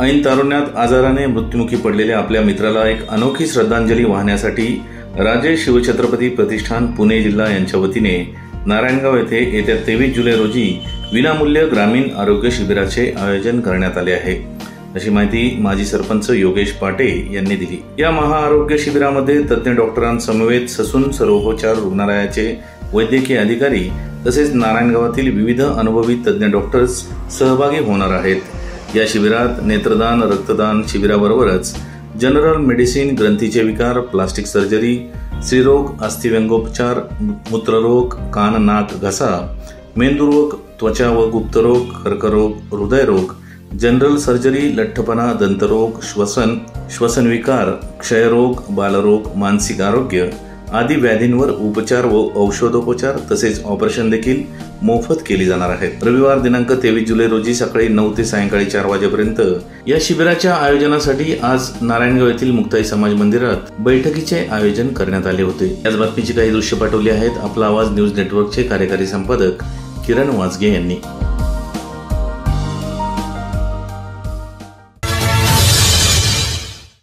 ऐन तारुण्यात आजाराने मृत्युमुखी पडलेल्या आपल्या मित्राला एक अनोखी श्रद्धांजली वाहण्यासाठी राजे शिवछत्रपती प्रतिष्ठान पुणे जिल्हा यांच्या वतीने नारायणगाव येथे येत्या 23 जुलै रोजी विनामूल्य ग्रामीण आरोग्य शिबिराचे आयोजन करण्यात आले आहे, अशी माहिती माजी सरपंच योगेश पाटे यांनी दिली। या महाआरोग्य शिबिरामध्ये तज्ञ डॉक्टरांसमवेत ससून सर्वोपचार रुग्णालयाचे वैद्यकीय अधिकारी तसेच नारायणगावातील विविध अनुभवी तज्ञ डॉक्टर्स सहभागी होणार आहेत। या शिबिरात नेत्रदान, रक्तदान शिबिराबरोबरच जनरल मेडिसिन, ग्रंथीचे विकार, प्लास्टिक सर्जरी, स्त्रीरोग, अस्थिव्यंगोपचार, मूत्ररोग, कान, नाक, घसा, मेंदुरोग, त्वचा व गुप्तरोग, कर्करोग, हृदयरोग, जनरल सर्जरी, लठ्ठपणा, दंतरोग, श्वसन विकार, क्षयरोग, बालरोग, मानसिक आरोग्य आदी व्याधींवर उपचार व औषधोपचार तसेच ऑपरेशन देखील मोफत केली जाणार आहेत। रविवार दिनांक 23 जुलै रोजी सकाळी 9 ते सायंकाळी 4 वाजेपर्यंत या शिबिराच्या आयोजनासाठी आज नारायणगाव येथील मुक्ताई समाज मंदिरात बैठकीचे आयोजन करण्यात आले होते। याच बातमीची काही दृश्य पाठवली आहेत आपला आवाज न्यूज नेटवर्कचे कार्यकारी संपादक किरण वाजगे यांनी।